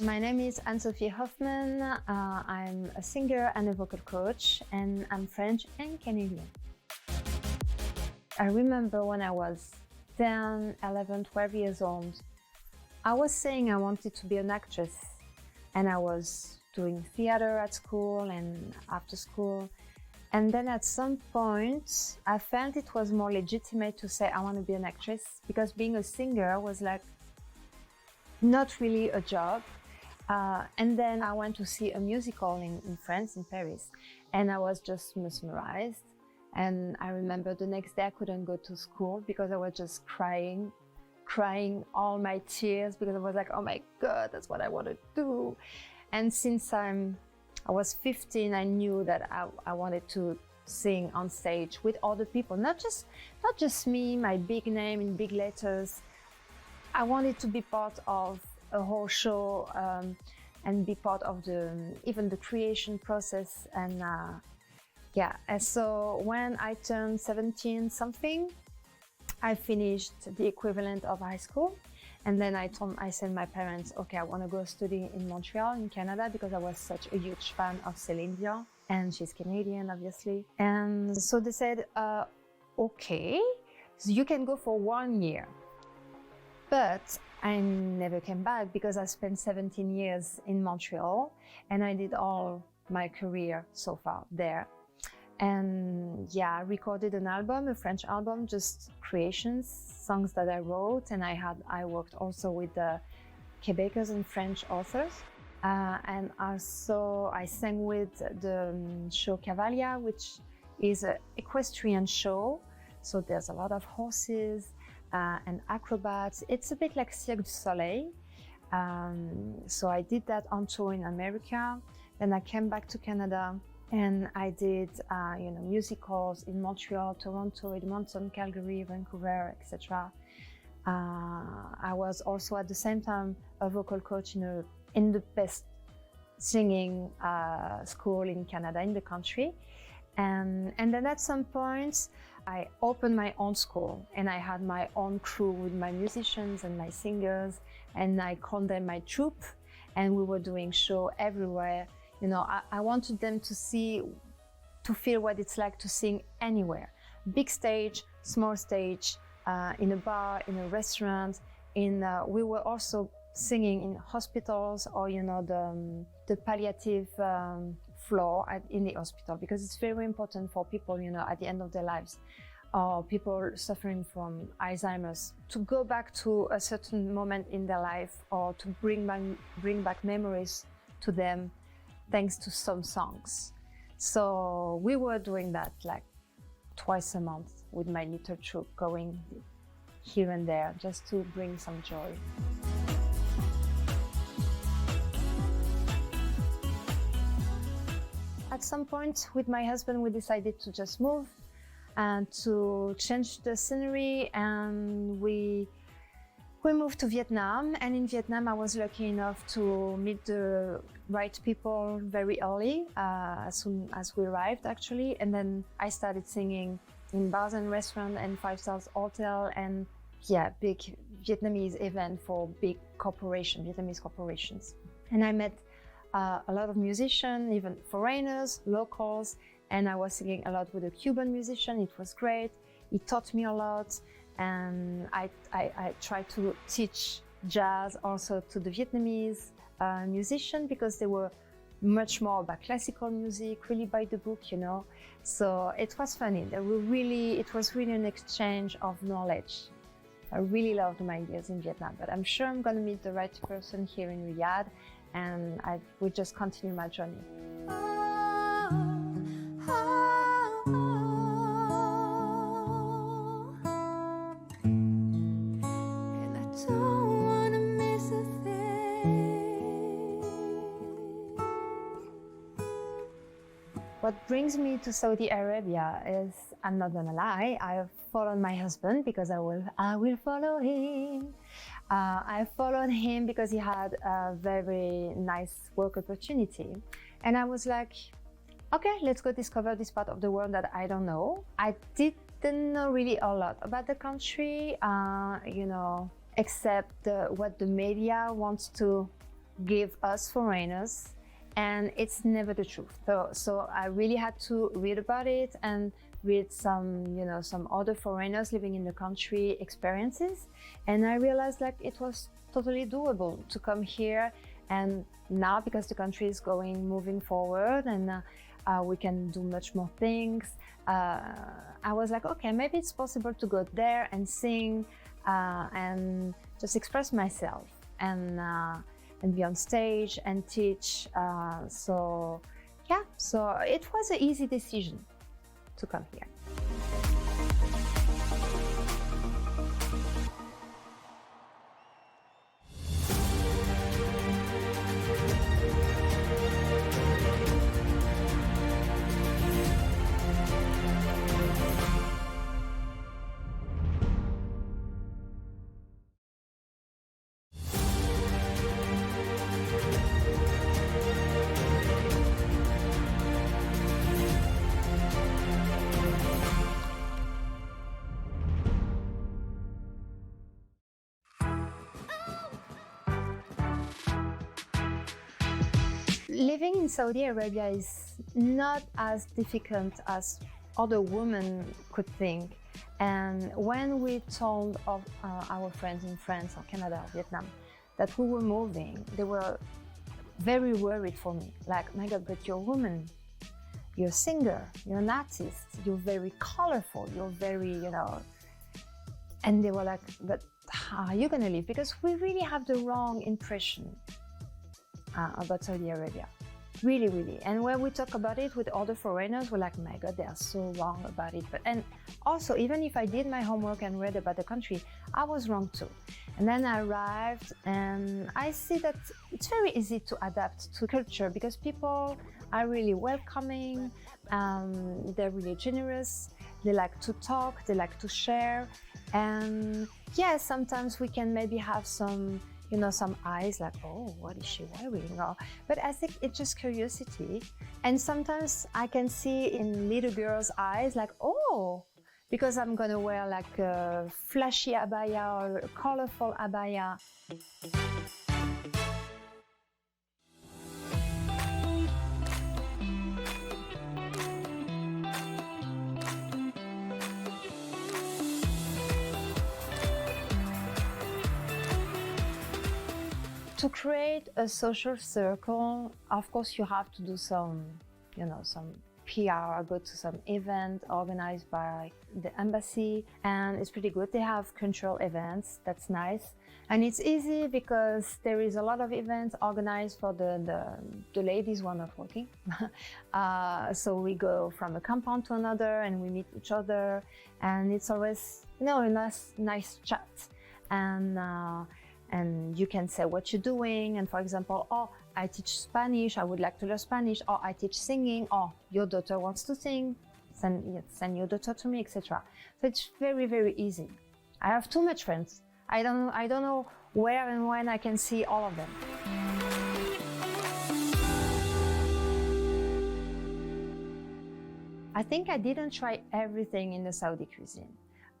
My name is AnneSophie Hoffmann. I'm a singer and a vocal coach, and I'm French and Canadian. I remember when I was 10, 11, 12 years old, I was saying I wanted to be an actress, and I was doing theater at school and after school. And then at some point, I felt it was more legitimate to say I want to be an actress, because being a singer was like not really a job. And then I went to see a musical in France, in Paris, and I was just mesmerized. And I remember the next day I couldn't go to school because I was just crying all my tears, because I was like, oh my God, that's what I want to do. And since I was 15, I knew that I wanted to sing on stage with other people, not just me, my big name in big letters. I wanted to be part of a whole show and be part of even the creation process. And and so when I turned 17 something, I finished the equivalent of high school. And then I said my parents, okay, I want to go study in Montreal, in Canada, because I was such a huge fan of Celine Dion, and she's Canadian, obviously. And so they said, okay, so you can go for 1 year. But I never came back, because I spent 17 years in Montreal, and I did all my career so far there. And I recorded an album, a French album, just creations, songs that I wrote, and I worked also with the Quebecers and French authors. And also I sang with the show Cavalia, which is an equestrian show. So there's a lot of horses and acrobats. It's a bit like Cirque du Soleil. So I did that on tour in America. Then I came back to Canada, and I did musicals in Montreal, Toronto, Edmonton, Calgary, Vancouver, etc. I was also at the same time a vocal coach in the best singing school in Canada, in the country. And then at some point, I opened my own school, and I had my own crew with my musicians and my singers, and I called them my troupe, and we were doing show everywhere. I wanted them to feel what it's like to sing anywhere. Big stage, small stage, in a bar, in a restaurant. We were also singing in hospitals, or the palliative floor in the hospital, because it's very important for people, at the end of their lives, or people suffering from Alzheimer's, to go back to a certain moment in their life, or to bring back memories to them, thanks to some songs. So we were doing that like twice a month with my little troupe, going here and there just to bring some joy. At some point with my husband, we decided to just move and to change the scenery, and we moved to Vietnam. And in Vietnam, I was lucky enough to meet the right people very early, as soon as we arrived, actually. And then I started singing in bars and restaurants and 5-star hotel, and big Vietnamese event for big Vietnamese corporations. And I met a lot of musicians, even foreigners, locals, and I was singing a lot with a Cuban musician. It was great. He taught me a lot. And I tried to teach jazz also to the Vietnamese musicians, because they were much more about classical music, really by the book, So it was funny. It was really an exchange of knowledge. I really loved my years in Vietnam, but I'm sure I'm going to meet the right person here in Riyadh, and I will just continue my journey. What brings me to Saudi Arabia is, I'm not gonna lie, I've followed my husband because I will follow him. I followed him because he had a very nice work opportunity. And I was like, okay, let's go discover this part of the world that I don't know. I didn't know really a lot about the country, except what the media wants to give us foreigners, and it's never the truth. So I really had to read about it and read some other foreigners living in the country experiences, and I realized like it was totally doable to come here. And now, because the country is moving forward, and we can do much more things, I was like, okay, maybe it's possible to go there and sing and just express myself and be on stage and teach. So it was an easy decision to come here. Living in Saudi Arabia is not as difficult as other women could think. And when we told of our friends in France or Canada or Vietnam that we were moving, they were very worried for me. Like, my God, but you're a woman, you're a singer, you're an artist, you're very colorful, you're very, And they were like, but how are you going to live? Because we really have the wrong impression about Saudi Arabia, really, really. And when we talk about it with other foreigners, we're like, my God, they are so wrong about it. And also, even if I did my homework and read about the country, I was wrong too. And then I arrived, and I see that it's very easy to adapt to culture because people are really welcoming, they're really generous, they like to talk, they like to share. And yes, sometimes we can maybe have some eyes like, oh, what is she wearing? But I think it's just curiosity. And sometimes I can see in little girls' eyes like, oh, because I'm gonna wear like a flashy abaya or a colorful abaya. To create a social circle, of course, you have to do some PR, go to some event organized by the embassy, and it's pretty good. They have cultural events, that's nice. And it's easy because there is a lot of events organized for the ladies who are not working. So we go from a compound to another and we meet each other, and it's always, a nice chat. And you can say what you're doing. And for example, oh, I teach Spanish, I would like to learn Spanish. Or I teach singing. Or your daughter wants to sing, send your daughter to me, etc. So it's very, very easy. I have too much friends. I don't know where and when I can see all of them. I think I didn't try everything in the Saudi cuisine.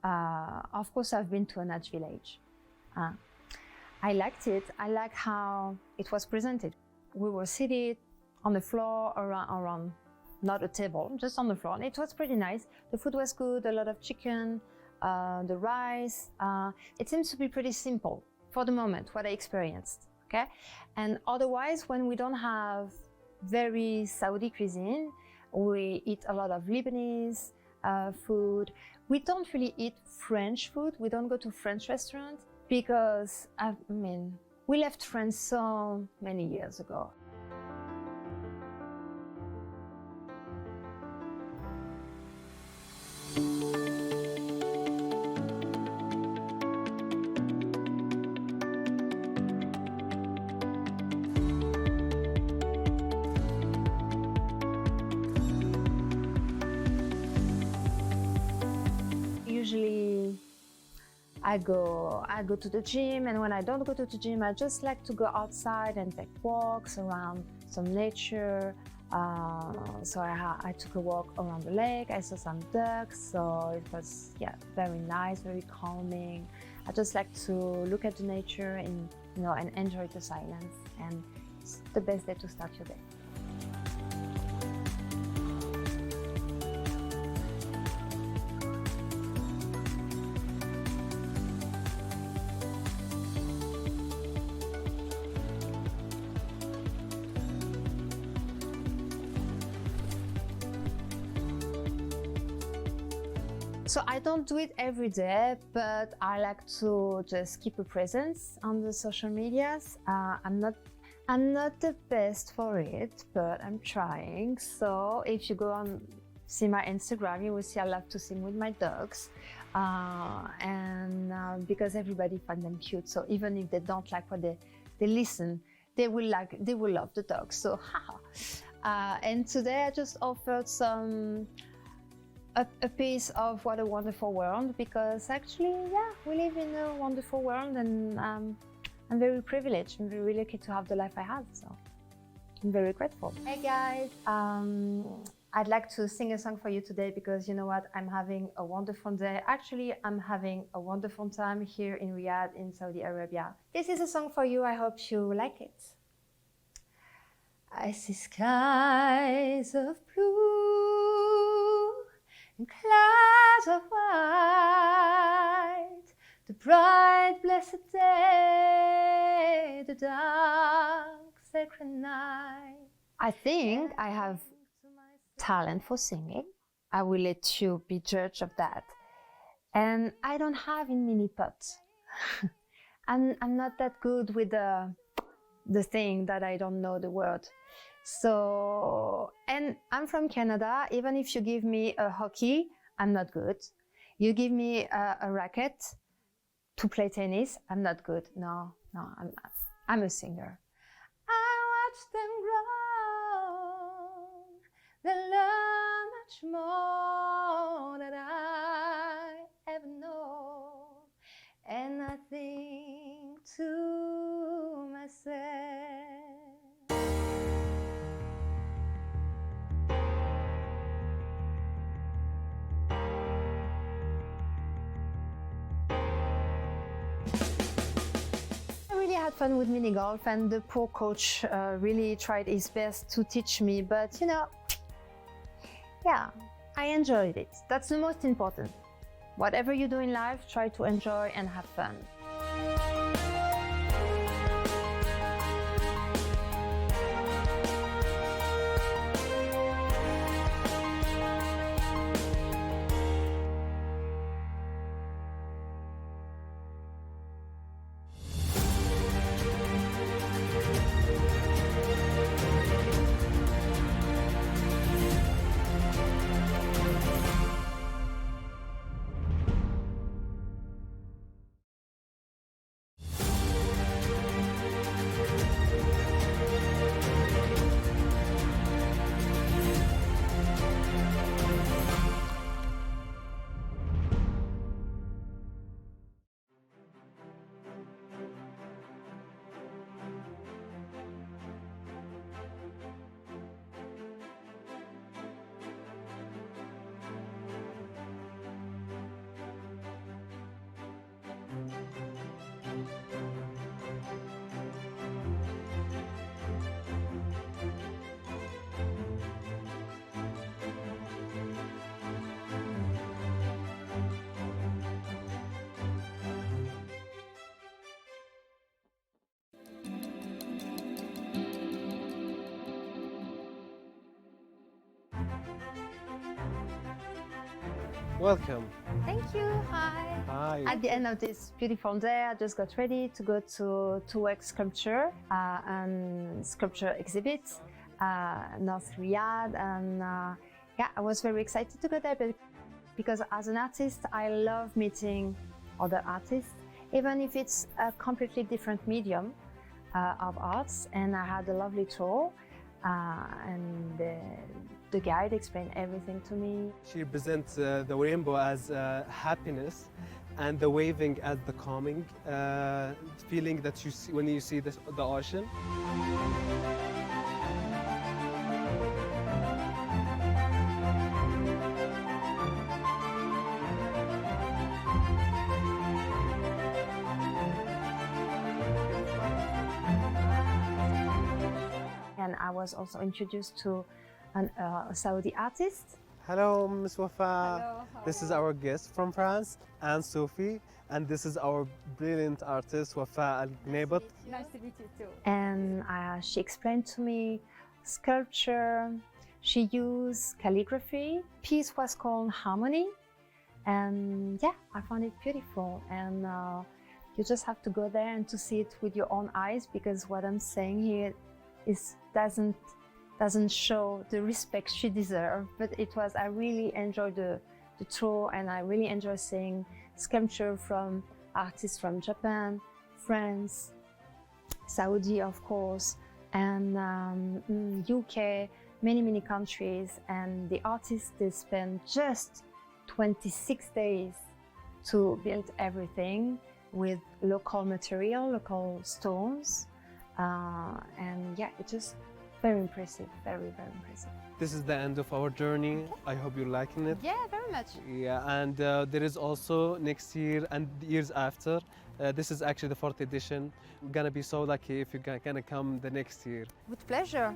Of course, I've been to a Hajj village. I liked it. I like how it was presented. We were seated on the floor around, not a table, just on the floor. And it was pretty nice. The food was good, a lot of chicken, the rice. It seems to be pretty simple for the moment, what I experienced, okay? And otherwise, when we don't have very Saudi cuisine, we eat a lot of Lebanese food. We don't really eat French food. We don't go to French restaurants. Because, we left France so many years ago. Usually, I go to the gym, and when I don't go to the gym, I just like to go outside and take walks around some nature. So I took a walk around the lake, I saw some ducks, so it was very nice, very calming. I just like to look at the nature and enjoy the silence. and it's the best day to start your day. So I don't do it every day, but I like to just keep a presence on the social medias. I'm not the best for it, but I'm trying. So if you go on see my Instagram, you will see I love to sing with my dogs, because everybody finds them cute. So even if they don't like what they listen, they will love the dogs. So and today I just offered a piece of What a Wonderful World, because actually, yeah, we live in a wonderful world, and I'm very privileged. I'm very lucky to have the life I have, so I'm very grateful. Hey guys, I'd like to sing a song for you today because you know what? I'm having a wonderful day. Actually, I'm having a wonderful time here in Riyadh in Saudi Arabia. This is a song for you. I hope you like it. I see skies of blue and clouds of white, the bright blessed day, the dark sacred night. I think I have talent for singing. I will let you be judge of that. And I don't have in mini pots. I'm not that good with the thing that I don't know the word. So, and I'm from Canada. Even if you give me a hockey, I'm not good. You give me a racket to play tennis, I'm not good. No, I'm a singer. I watch them grow. They learn much more than I ever know. And I think to myself, I really had fun with mini golf, and the poor coach really tried his best to teach me, but you know, yeah, I enjoyed it. That's the most important. Whatever you do in life, try to enjoy and have fun. Welcome. Thank you. Hi. Hi. At the end of this beautiful day, I just got ready to go to work sculpture and sculpture exhibit, North Riyadh, and yeah, I was very excited to go there because as an artist, I love meeting other artists, even if it's a completely different medium of arts. And I had a lovely tour, and the guide explained everything to me. She represents the rainbow as happiness, and the waving as the calming feeling that you see when you see the ocean. I was also introduced to a Saudi artist. Hello, Ms. Wafa. Hello, This is our guest from France, AnneSophie, and this is our brilliant artist, Wafa Al-Gnebat. Nice to meet you too. And she explained to me sculpture. She used calligraphy. Piece was called Harmony. And yeah, I found it beautiful. And you just have to go there and to see it with your own eyes, because what I'm saying here doesn't show the respect she deserved. But I really enjoyed the tour, and I really enjoy seeing sculpture from artists from Japan, France, Saudi, of course, and UK, many countries. And the artists, they spend just 26 days to build everything with local material, local stones. And yeah, it's just very impressive, very impressive. This is the end of our journey. I hope you're liking it. Yeah, very much. Yeah, and there is also next year and years after. This is actually the 4th edition. We're gonna be so lucky if you're gonna come the next year. With pleasure.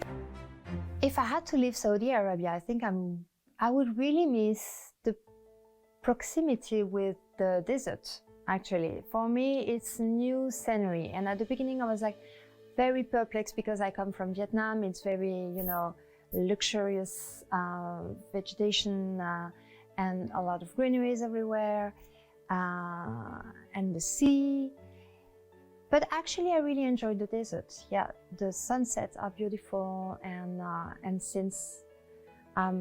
If I had to leave Saudi Arabia, I think I would really miss the proximity with the desert. Actually, for me, it's new scenery. And at the beginning, I was like very perplexed, because I come from Vietnam. It's very, luxurious vegetation and a lot of greeneries everywhere, and the sea. But actually, I really enjoyed the desert. Yeah, the sunsets are beautiful, and since I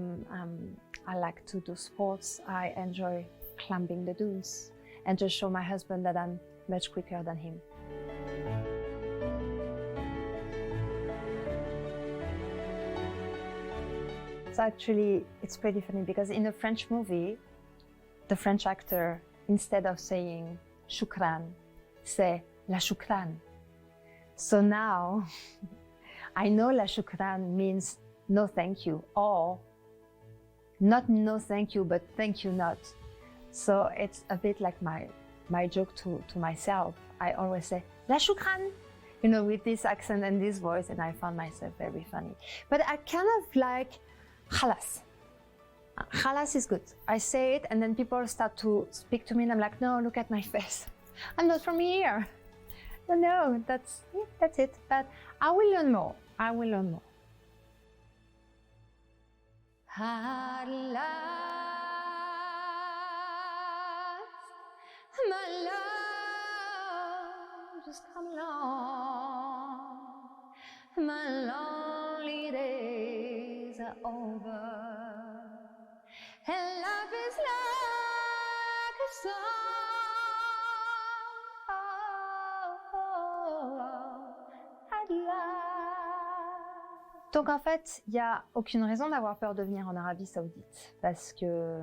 like to do sports, I enjoy climbing the dunes and just show my husband that I'm much quicker than him. So actually, it's pretty funny, because in a French movie, the French actor, instead of saying shukran, say la shukran. So now, I know la shukran means no thank you, or not no thank you, but thank you not. So it's a bit like my joke to myself. I always say la shukran, with this accent and this voice, and I found myself very funny. But I kind of like Khalas. Khalas is good. I say it, and then people start to speak to me, and I'm like, no, look at my face. I'm not from here. No, that's it. But I will learn more. At last, my love, just come along. My lonely days are over, and life is like a song. At last. Donc en fait, il n'y a aucune raison d'avoir peur de venir en Arabie Saoudite, parce que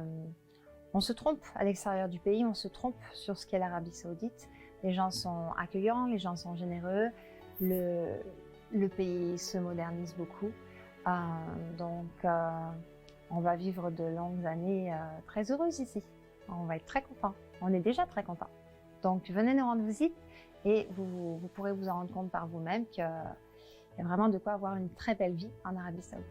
on se trompe à l'extérieur du pays, on se trompe sur ce qu'est l'Arabie Saoudite. Les gens sont accueillants, les gens sont généreux, le pays se modernise beaucoup, donc on va vivre de longues années très heureuses ici. On va être très contents, on est déjà très contents. Donc venez nous rendre visite, et vous pourrez vous en rendre compte par vous-même qu'il y a vraiment de quoi avoir une très belle vie en Arabie Saoudite.